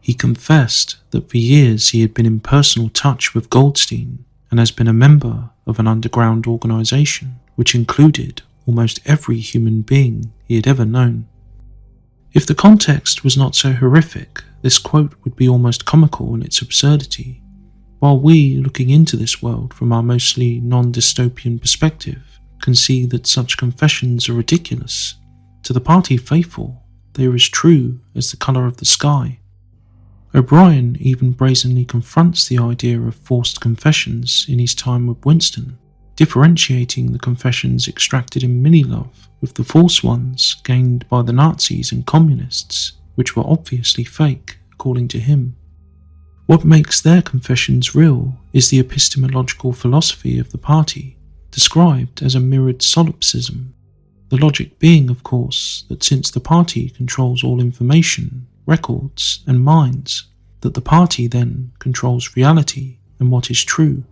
He confessed that for years he had been in personal touch with Goldstein and has been a member of an underground organization which included almost every human being he had ever known. If the context was not so horrific, this quote would be almost comical in its absurdity. While we, looking into this world from our mostly non-dystopian perspective, can see that such confessions are ridiculous, to the party faithful, they are as true as the colour of the sky. O'Brien even brazenly confronts the idea of forced confessions in his time with Winston, differentiating the confessions extracted in mini-love with the false ones gained by the Nazis and communists, which were obviously fake, according to him. What makes their confessions real is the epistemological philosophy of the party, described as a mirrored solipsism, the logic being, of course, that since the party controls all information, records, and minds, that the party then controls reality and what is true.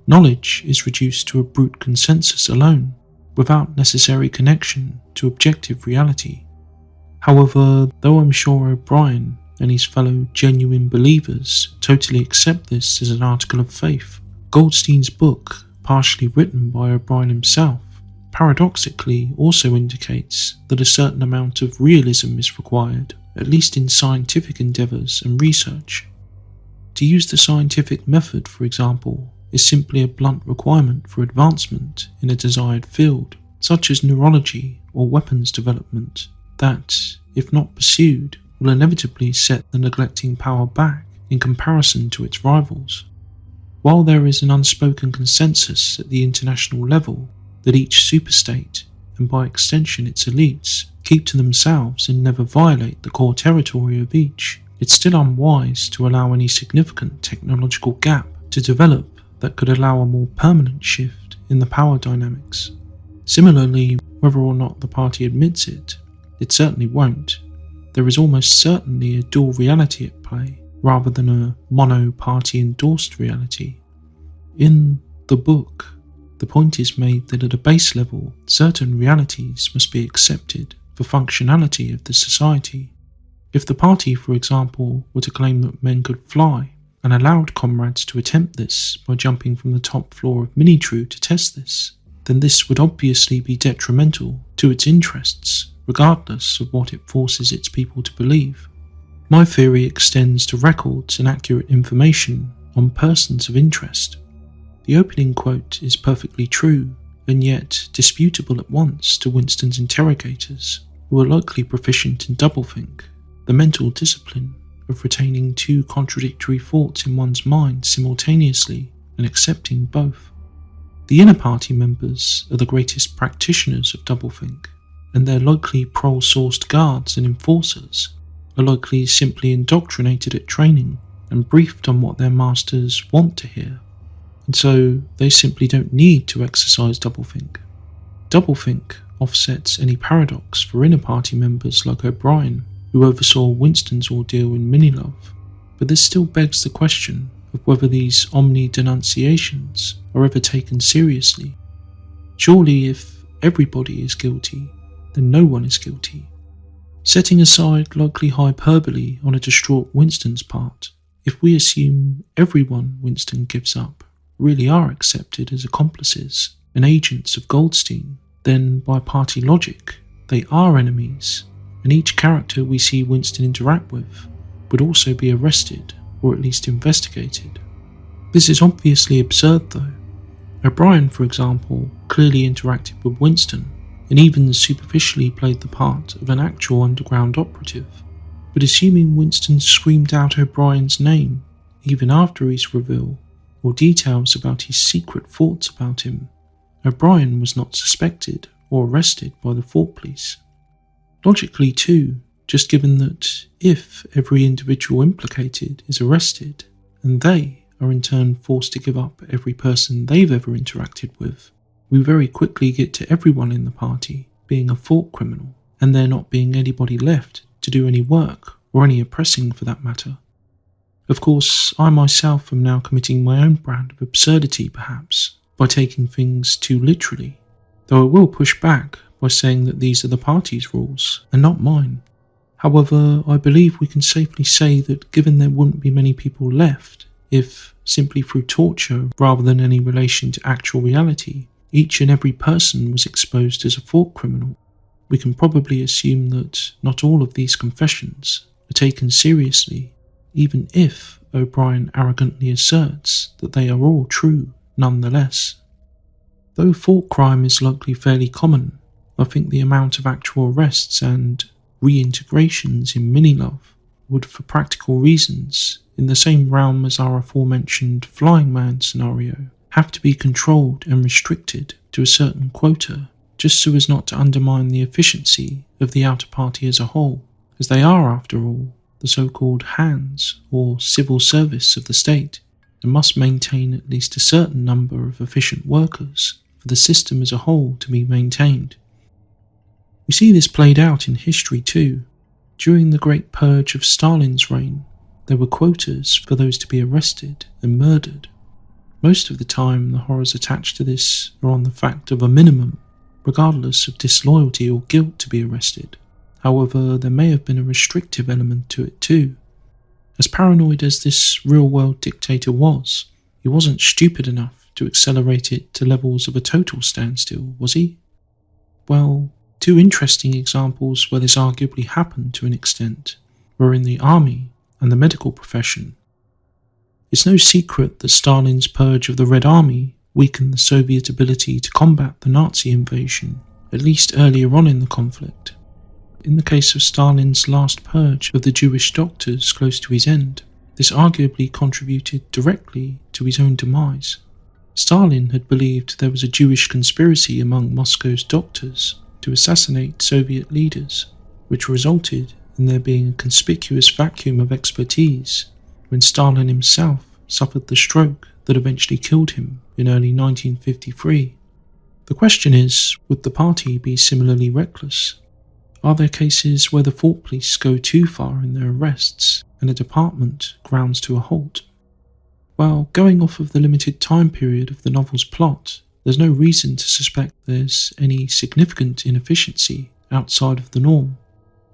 Knowledge is reduced to a brute consensus alone, without necessary connection to objective reality. However, though I'm sure O'Brien and his fellow genuine believers totally accept this as an article of faith, Goldstein's book, partially written by O'Brien himself, paradoxically also indicates that a certain amount of realism is required, at least in scientific endeavours and research. To use the scientific method, for example, is simply a blunt requirement for advancement in a desired field, such as neurology or weapons development, that, if not pursued, will inevitably set the neglecting power back in comparison to its rivals. While there is an unspoken consensus at the international level that each superstate, and by extension its elites, keep to themselves and never violate the core territory of each, it's still unwise to allow any significant technological gap to develop that could allow a more permanent shift in the power dynamics. Similarly, whether or not the party admits it, it certainly won't. There is almost certainly a dual reality at play, rather than a mono-party endorsed reality. In the book, the point is made that at a base level, certain realities must be accepted for functionality of the society. If the party, for example, were to claim that men could fly, and allowed comrades to attempt this by jumping from the top floor of Minitrue to test this, then this would obviously be detrimental to its interests, regardless of what it forces its people to believe. My theory extends to records and accurate information on persons of interest. The opening quote is perfectly true, and yet disputable at once to Winston's interrogators, who are likely proficient in doublethink, the mental discipline of retaining two contradictory thoughts in one's mind simultaneously and accepting both. The inner party members are the greatest practitioners of doublethink, and their likely Proles-sourced guards and enforcers are likely simply indoctrinated at training and briefed on what their masters want to hear, and so they simply don't need to exercise doublethink. Doublethink offsets any paradox for inner party members like O'Brien, who oversaw Winston's ordeal in Minilove, but this still begs the question of whether these omni-denunciations are ever taken seriously. Surely if everybody is guilty, then no one is guilty. Setting aside likely hyperbole on a distraught Winston's part, if we assume everyone Winston gives up really are accepted as accomplices and agents of Goldstein, then by party logic, they are enemies, and each character we see Winston interact with would also be arrested or at least investigated. This is obviously absurd though. O'Brien, for example, clearly interacted with Winston and even superficially played the part of an actual underground operative, but assuming Winston screamed out O'Brien's name even after his reveal, or details about his secret thoughts about him, O'Brien was not suspected or arrested by the Thought Police. Logically too, just given that if every individual implicated is arrested, and they are in turn forced to give up every person they've ever interacted with, we very quickly get to everyone in the party being a thought criminal, and there not being anybody left to do any work, or any oppressing for that matter. Of course, I myself am now committing my own brand of absurdity perhaps, by taking things too literally, though I will push back by saying that these are the party's rules, and not mine. However, I believe we can safely say that given there wouldn't be many people left, if, simply through torture rather than any relation to actual reality, each and every person was exposed as a thought criminal, we can probably assume that not all of these confessions are taken seriously, even if O'Brien arrogantly asserts that they are all true nonetheless. Though thought crime is likely fairly common, I think the amount of actual arrests and reintegrations in mini-love would, for practical reasons, in the same realm as our aforementioned flying man scenario, have to be controlled and restricted to a certain quota, just so as not to undermine the efficiency of the outer party as a whole, as they are, after all, the so-called hands or civil service of the state, and must maintain at least a certain number of efficient workers for the system as a whole to be maintained. We see this played out in history too. During the Great Purge of Stalin's reign, there were quotas for those to be arrested and murdered. Most of the time, the horrors attached to this are on the fact of a minimum, regardless of disloyalty or guilt, to be arrested. However, there may have been a restrictive element to it too. As paranoid as this real-world dictator was, he wasn't stupid enough to accelerate it to levels of a total standstill, was he? Well, two interesting examples where this arguably happened to an extent were in the army and the medical profession. It's no secret that Stalin's purge of the Red Army weakened the Soviet ability to combat the Nazi invasion, at least earlier on in the conflict. In the case of Stalin's last purge of the Jewish doctors close to his end, this arguably contributed directly to his own demise. Stalin had believed there was a Jewish conspiracy among Moscow's doctors to assassinate Soviet leaders, which resulted in there being a conspicuous vacuum of expertise when Stalin himself suffered the stroke that eventually killed him in early 1953. The question is, would the party be similarly reckless? Are there cases where the thought police go too far in their arrests and a department grounds to a halt? Well, going off of the limited time period of the novel's plot, there's no reason to suspect there's any significant inefficiency outside of the norm.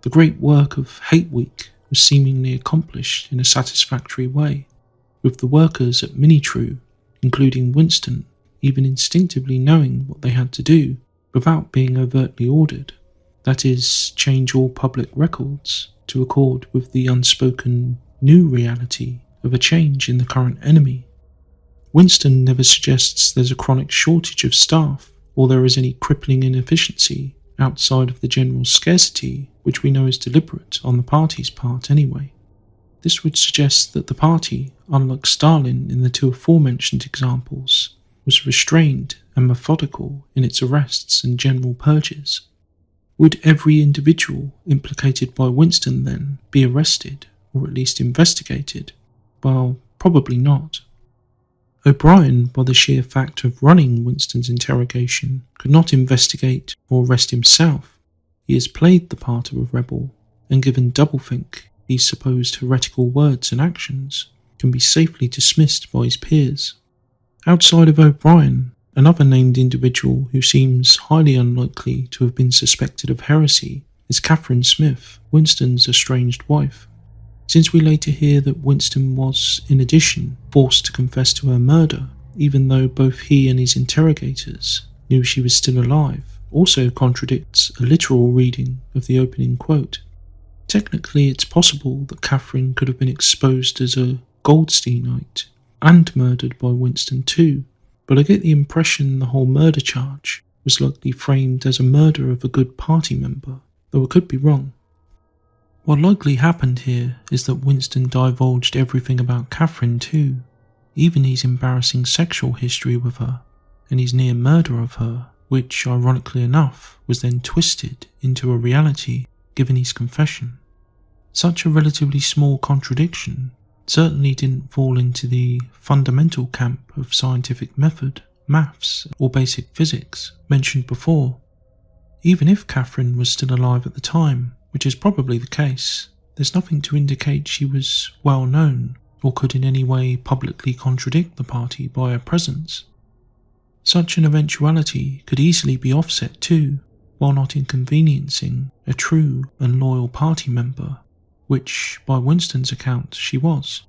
The great work of Hate Week was seemingly accomplished in a satisfactory way, with the workers at Minitrue, including Winston, even instinctively knowing what they had to do without being overtly ordered. That is, change all public records to accord with the unspoken new reality of a change in the current enemy. Winston never suggests there's a chronic shortage of staff or there is any crippling inefficiency outside of the general scarcity, which we know is deliberate on the party's part anyway. This would suggest that the party, unlike Stalin in the two aforementioned examples, was restrained and methodical in its arrests and general purges. Would every individual implicated by Winston then be arrested, or at least investigated? Well, probably not. O'Brien, by the sheer fact of running Winston's interrogation, could not investigate or arrest himself. He has played the part of a rebel, and given doublethink, these supposed heretical words and actions can be safely dismissed by his peers. Outside of O'Brien, another named individual who seems highly unlikely to have been suspected of heresy is Catherine Smith, Winston's estranged wife. Since we later hear that Winston was, in addition, forced to confess to her murder, even though both he and his interrogators knew she was still alive, also contradicts a literal reading of the opening quote. Technically, it's possible that Catherine could have been exposed as a Goldsteinite and murdered by Winston too, but I get the impression the whole murder charge was likely framed as a murder of a good party member, though I could be wrong. What likely happened here is that Winston divulged everything about Catherine too, even his embarrassing sexual history with her, and his near murder of her, which, ironically enough, was then twisted into a reality given his confession. Such a relatively small contradiction certainly didn't fall into the fundamental camp of scientific method, maths, or basic physics mentioned before. Even if Catherine was still alive at the time, which is probably the case, there's nothing to indicate she was well known or could in any way publicly contradict the party by her presence. Such an eventuality could easily be offset too, while not inconveniencing a true and loyal party member, which, by Winston's account, she was.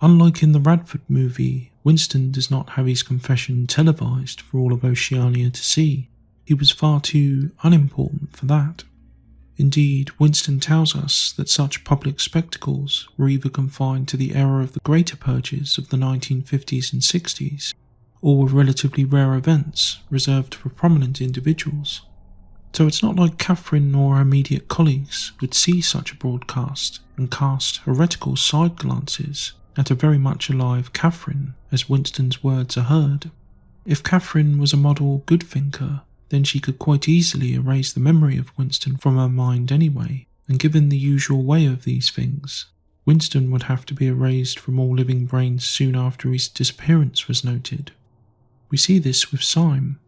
Unlike in the Radford movie, Winston does not have his confession televised for all of Oceania to see. He was far too unimportant for that. Indeed, Winston tells us that such public spectacles were either confined to the era of the greater purges of the 1950s and 60s, or were relatively rare events reserved for prominent individuals. So it's not like Catherine or her immediate colleagues would see such a broadcast and cast heretical side glances at a very much alive Catherine as Winston's words are heard. If Catherine was a model good thinker, then she could quite easily erase the memory of Winston from her mind anyway, and given the usual way of these things, Winston would have to be erased from all living brains soon after his disappearance was noted. We see this with Syme.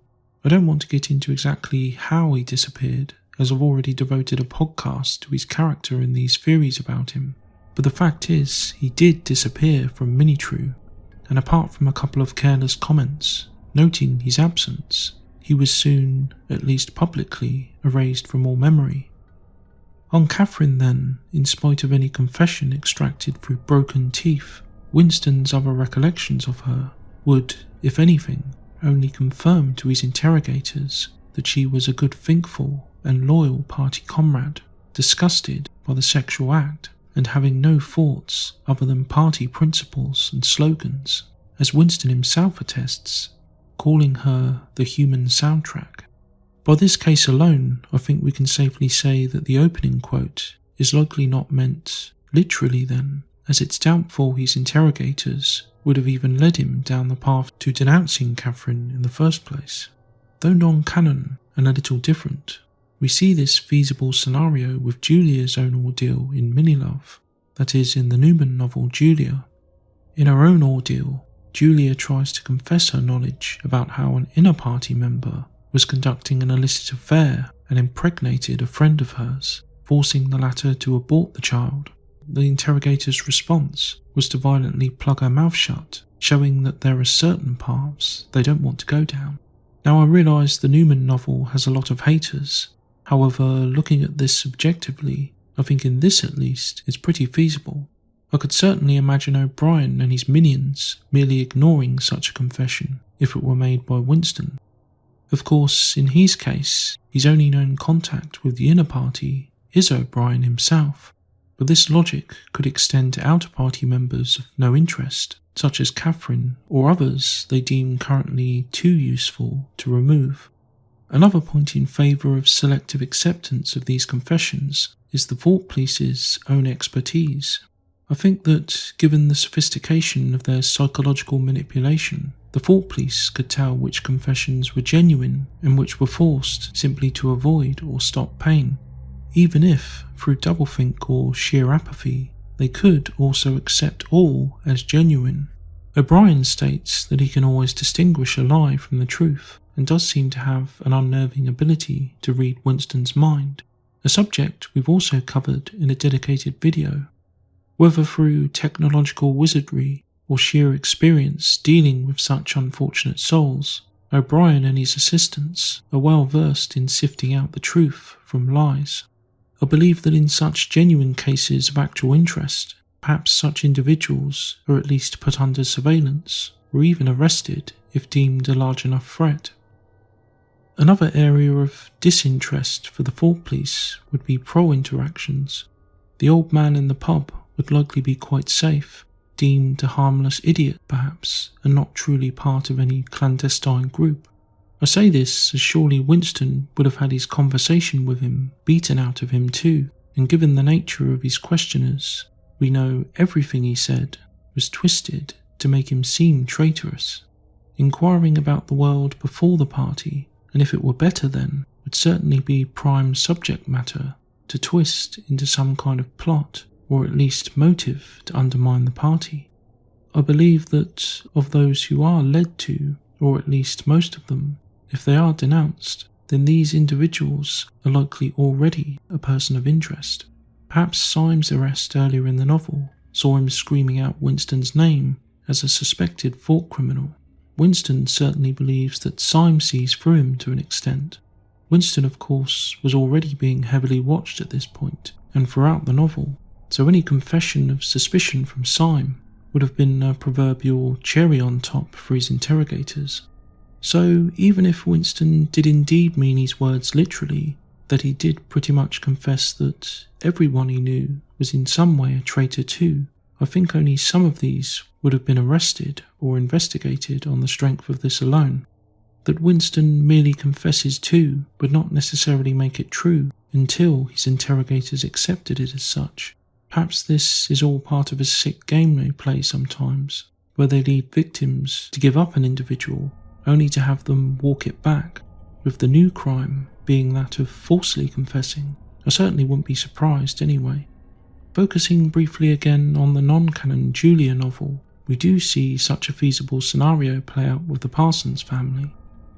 I don't want to get into exactly how he disappeared, as I've already devoted a podcast to his character and these theories about him, but the fact is, he did disappear from Minitrue, and apart from a couple of careless comments noting his absence, he was soon, at least publicly, erased from all memory. On Catherine then, in spite of any confession extracted through broken teeth, Winston's other recollections of her would, if anything, only confirm to his interrogators that she was a good thinkful and loyal party comrade, disgusted by the sexual act and having no thoughts other than party principles and slogans, as Winston himself attests, calling her the human soundtrack. By this case alone, I think we can safely say that the opening quote is likely not meant literally then, as it's doubtful his interrogators would have even led him down the path to denouncing Catherine in the first place. Though non-canon and a little different, we see this feasible scenario with Julia's own ordeal in Minilove, that is, in the Newman novel Julia. In her own ordeal, Julia tries to confess her knowledge about how an inner party member was conducting an illicit affair and impregnated a friend of hers, forcing the latter to abort the child. The interrogator's response was to violently plug her mouth shut, showing that there are certain paths they don't want to go down. Now I realise the Newman novel has a lot of haters, however, looking at this subjectively, I think in this at least, it's pretty feasible. I could certainly imagine O'Brien and his minions merely ignoring such a confession if it were made by Winston. Of course, in his case, his only known contact with the inner party is O'Brien himself, but this logic could extend to outer party members of no interest, such as Catherine or others they deem currently too useful to remove. Another point in favour of selective acceptance of these confessions is the Thought Police's own expertise. I think that, given the sophistication of their psychological manipulation, the Thought Police could tell which confessions were genuine and which were forced simply to avoid or stop pain, even if, through doublethink or sheer apathy, they could also accept all as genuine. O'Brien states that he can always distinguish a lie from the truth and does seem to have an unnerving ability to read Winston's mind, a subject we've also covered in a dedicated video. Whether through technological wizardry or sheer experience dealing with such unfortunate souls, O'Brien and his assistants are well versed in sifting out the truth from lies. I believe that in such genuine cases of actual interest, perhaps such individuals are at least put under surveillance or even arrested if deemed a large enough threat. Another area of disinterest for the Thought Police would be Prole interactions. The old man in the pub would likely be quite safe, deemed a harmless idiot perhaps, and not truly part of any clandestine group. I say this as surely Winston would have had his conversation with him beaten out of him too, and given the nature of his questioners, we know everything he said was twisted to make him seem traitorous. Inquiring about the world before the party, and if it were better then, would certainly be prime subject matter to twist into some kind of plot, or at least motive to undermine the party. I believe that of those who are led to, or at least most of them, if they are denounced, then these individuals are likely already a person of interest. Perhaps Syme's arrest earlier in the novel saw him screaming out Winston's name as a suspected thought criminal. Winston certainly believes that Syme sees through him to an extent. Winston, of course, was already being heavily watched at this point and throughout the novel, so any confession of suspicion from Syme would have been a proverbial cherry on top for his interrogators. So even if Winston did indeed mean his words literally, that he did pretty much confess that everyone he knew was in some way a traitor too, I think only some of these would have been arrested or investigated on the strength of this alone. That Winston merely confesses to, but not necessarily make it true until his interrogators accepted it as such. Perhaps this is all part of a sick game they play sometimes, where they lead victims to give up an individual only to have them walk it back, with the new crime being that of falsely confessing. I certainly wouldn't be surprised anyway. Focusing briefly again on the non-canon Julia novel, we do see such a feasible scenario play out with the Parsons family.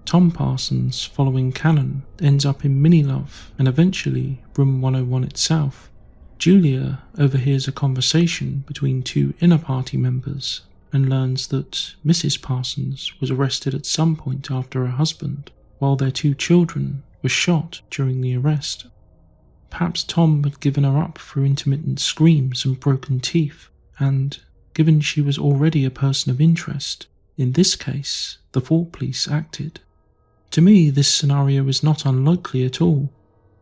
Tom Parsons, following canon, ends up in Minilove and eventually Room 101 itself. Julia overhears a conversation between two inner party members and learns that Mrs. Parsons was arrested at some point after her husband, while their two children were shot during the arrest. Perhaps Tom had given her up through intermittent screams and broken teeth, and, given she was already a person of interest, in this case the Thought Police acted. To me, this scenario is not unlikely at all.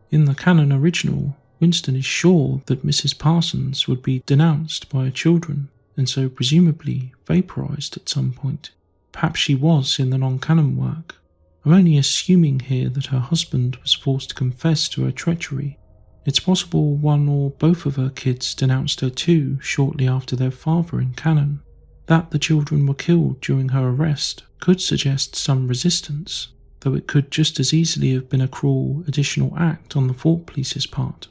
In the canon original, Winston is sure that Mrs. Parsons would be denounced by her children, and so presumably vaporized at some point. Perhaps she was in the non-canon work. I'm only assuming here that her husband was forced to confess to her treachery. It's possible one or both of her kids denounced her too shortly after their father in canon. That the children were killed during her arrest could suggest some resistance, though it could just as easily have been a cruel additional act on the Thought Police's part.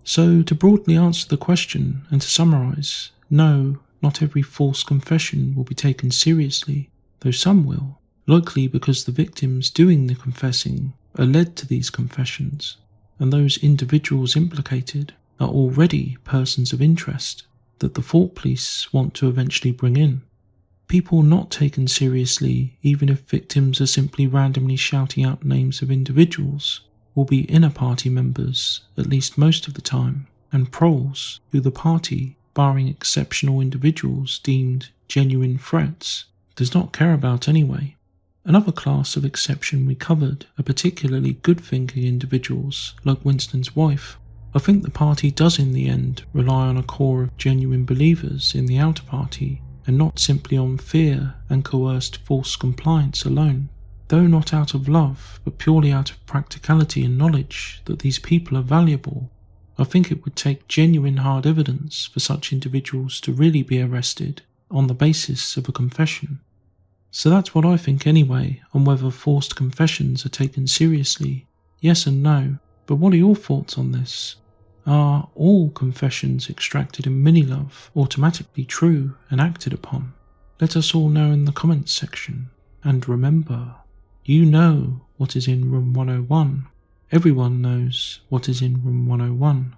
So, to broadly answer the question and to summarise, no, not every false confession will be taken seriously, though some will, likely because the victims doing the confessing are led to these confessions, and those individuals implicated are already persons of interest that the Thought Police want to eventually bring in. People not taken seriously, even if victims are simply randomly shouting out names of individuals, will be inner party members, at least most of the time, and Proles, who the party, barring exceptional individuals deemed genuine threats, does not care about anyway. Another class of exception we covered are particularly good-thinking individuals, like Winston's wife. I think the party does in the end rely on a core of genuine believers in the outer party, and not simply on fear and coerced false compliance alone. Though not out of love, but purely out of practicality and knowledge that these people are valuable, I think it would take genuine hard evidence for such individuals to really be arrested on the basis of a confession. So that's what I think anyway on whether forced confessions are taken seriously. Yes and no, but what are your thoughts on this? Are all confessions extracted in Minilove automatically true and acted upon? Let us all know in the comments section. And remember, you know what is in Room 101. Everyone knows what is in Room 101.